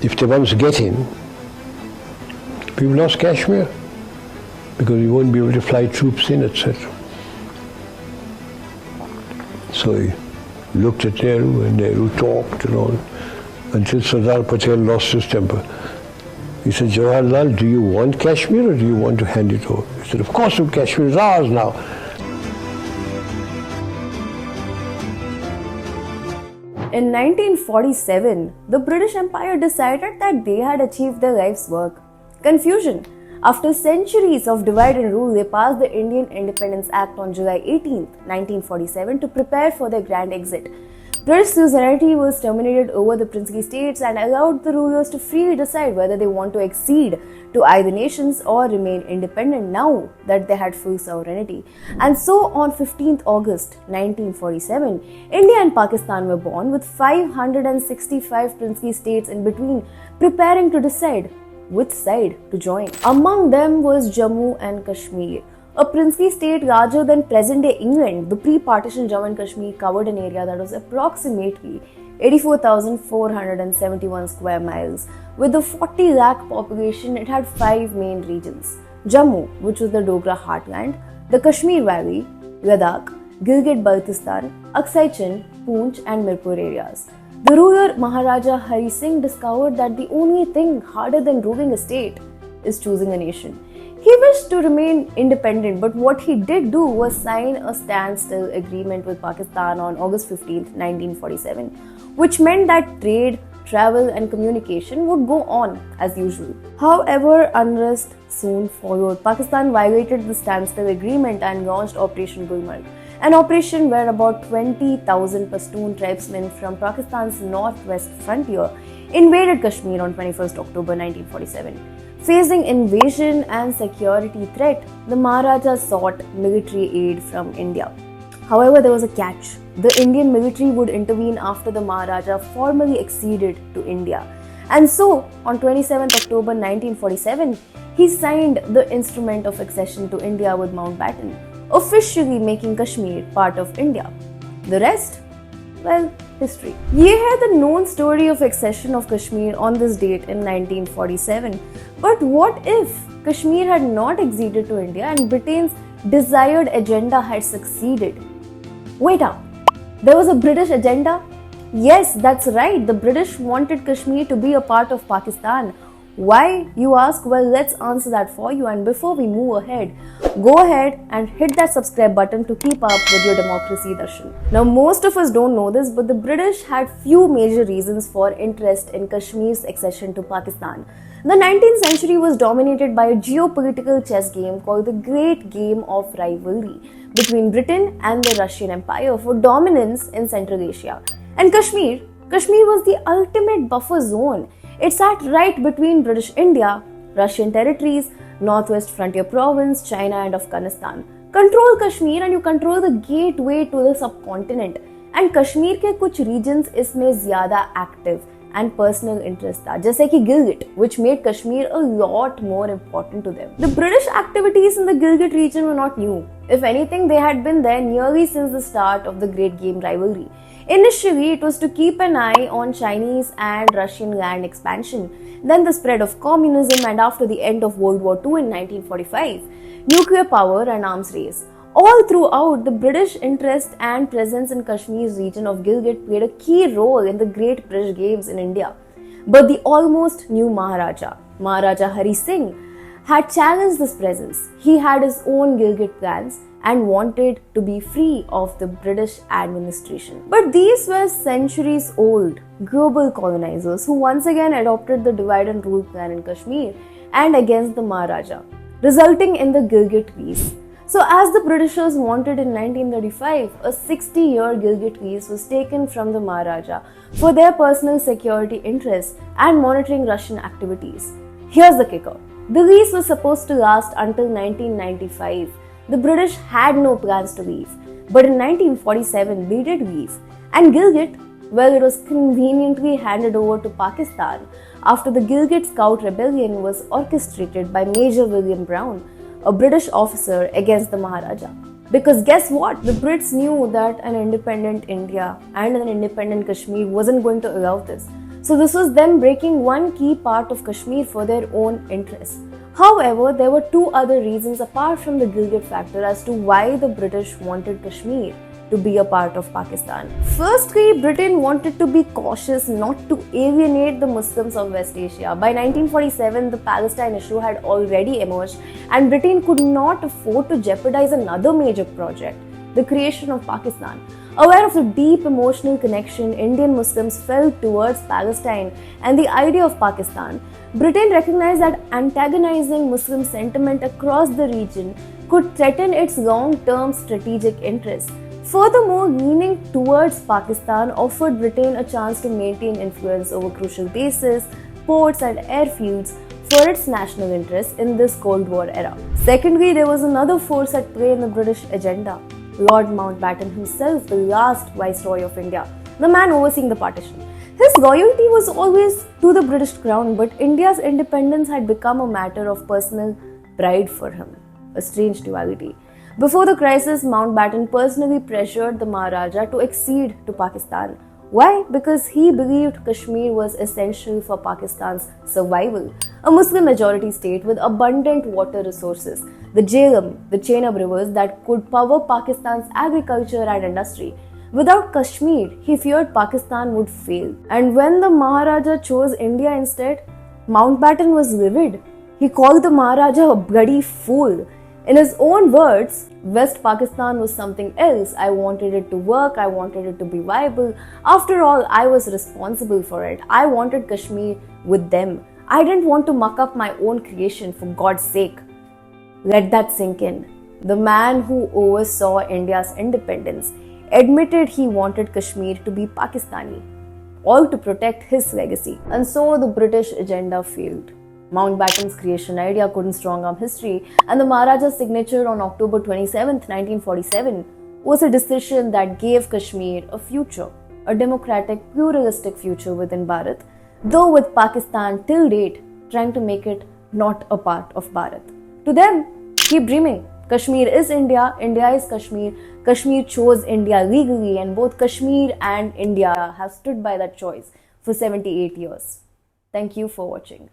if they once get in, we've lost Kashmir because we won't be able to fly troops in, etc. So he looked at Nehru, and Nehru talked and all, until Sardar Patel lost his temper. He said, Jawaharlal, do you want Kashmir or do you want to hand it over? He said, of course, Kashmir is ours now. In 1947, the British Empire decided that they had achieved their life's work. Confusion. After centuries of divide and rule, they passed the Indian Independence Act on July 18, 1947 to prepare for their grand exit. British suzerainty was terminated over the princely states and allowed the rulers to freely decide whether they want to accede to either nations or remain independent now that they had full sovereignty. And so on 15th August 1947, India and Pakistan were born with 565 princely states in between, preparing to decide which side to join. Among them was Jammu and Kashmir, a princely state larger than present-day England. The pre-partition Jammu and Kashmir covered an area that was approximately 84,471 square miles. With a 40 lakh population, it had 5 main regions. Jammu, which was the Dogra heartland, the Kashmir Valley, Ladakh, Gilgit-Baltistan, Aksai Chin, Poonch and Mirpur areas. The ruler Maharaja Hari Singh discovered that the only thing harder than ruling a state is choosing a nation. He wished to remain independent, but what he did do was sign a standstill agreement with Pakistan on August 15, 1947, which meant that trade, travel and communication would go on as usual. However, unrest soon followed. Pakistan violated the standstill agreement and launched Operation Gulmarg, an operation where about 20,000 Pashtun tribesmen from Pakistan's northwest frontier invaded Kashmir on 21st October 1947. Facing invasion and security threat, the Maharajas sought military aid from India. However, there was a catch. The Indian military would intervene after the Maharaja formally acceded to India. And so, on 27th October 1947, he signed the instrument of accession to India with Mountbatten, officially making Kashmir part of India. The rest? Well, history. ये है the known story of accession of Kashmir on this date in 1947. But what if Kashmir had not acceded to India and Britain's desired agenda had succeeded? Wait up, there was a British agenda? Yes, that's right, the British wanted Kashmir to be a part of Pakistan. Why, you ask? Well, let's answer that for you. And before we move ahead, go ahead and hit that subscribe button to keep up with your democracy darshan. Now, most of us don't know this, but the British had few major reasons for interest in Kashmir's accession to Pakistan. The 19th century was dominated by a geopolitical chess game called the Great Game of Rivalry between Britain and the Russian Empire for dominance in Central Asia. And Kashmir was the ultimate buffer zone. It sat right between British India, Russian territories, Northwest Frontier Province, China and Afghanistan. Control Kashmir and you control the gateway to the subcontinent. And Kashmir के कुछ regions इसमें ज़्यादा active and personal interest था, जैसे कि Gilgit, which made Kashmir a lot more important to them. The British activities in the Gilgit region were not new. If anything, they had been there nearly since the start of the Great Game rivalry. Initially, it was to keep an eye on Chinese and Russian land expansion, then the spread of communism, and after the end of World War II in 1945, nuclear power and arms race. All throughout, the British interest and presence in Kashmir's region of Gilgit played a key role in the Great British Games in India. But the almost new Maharaja Hari Singh, had challenged this presence. He had his own Gilgit plans and wanted to be free of the British administration. But these were centuries old global colonizers who once again adopted the divide and rule plan in Kashmir and against the Maharaja, resulting in the Gilgit Peace. So as the Britishers wanted in 1935, a 60-year Gilgit lease was taken from the Maharaja for their personal security interests and monitoring Russian activities. Here's the kicker. The lease was supposed to last until 1995. The British had no plans to leave, but in 1947 they did leave. And Gilgit, well, it was conveniently handed over to Pakistan after the Gilgit Scout Rebellion was orchestrated by Major William Brown, a British officer against the Maharaja. Because guess what? The Brits knew that an independent India and an independent Kashmir wasn't going to allow this. So this was them breaking one key part of Kashmir for their own interests. However, there were two other reasons apart from the Gilgit factor as to why the British wanted Kashmir to be a part of Pakistan. Firstly, Britain wanted to be cautious not to alienate the Muslims of West Asia. By 1947, the Palestine issue had already emerged and Britain could not afford to jeopardize another major project, the creation of Pakistan. Aware of the deep emotional connection Indian Muslims felt towards Palestine and the idea of Pakistan, Britain recognized that antagonizing Muslim sentiment across the region could threaten its long-term strategic interests. Furthermore, leaning towards Pakistan offered Britain a chance to maintain influence over crucial bases, ports and airfields for its national interests in this Cold War era. Secondly, there was another force at play in the British agenda. Lord Mountbatten himself, the last Viceroy of India, the man overseeing the partition. His loyalty was always to the British crown, but India's independence had become a matter of personal pride for him, a strange duality. Before the crisis, Mountbatten personally pressured the Maharaja to accede to Pakistan. Why? Because he believed Kashmir was essential for Pakistan's survival. A Muslim majority state with abundant water resources, the Jhelum, the chain of rivers that could power Pakistan's agriculture and industry. Without Kashmir, he feared Pakistan would fail. And when the Maharaja chose India instead, Mountbatten was livid. He called the Maharaja a bloody fool. In his own words, West Pakistan was something else. I wanted it to work, I wanted it to be viable. After all, I was responsible for it. I wanted Kashmir with them. I didn't want to muck up my own creation, for God's sake. Let that sink in. The man who oversaw India's independence admitted he wanted Kashmir to be Pakistani, all to protect his legacy. And so the British agenda failed. Mountbatten's creation idea couldn't strong-arm history, and the Maharaja's signature on October 27, 1947, was a decision that gave Kashmir a future, a democratic, pluralistic future within Bharat, though with Pakistan till date trying to make it not a part of Bharat. To them, keep dreaming. Kashmir is India, India is Kashmir, Kashmir chose India legally, and both Kashmir and India have stood by that choice for 78 years. Thank you for watching.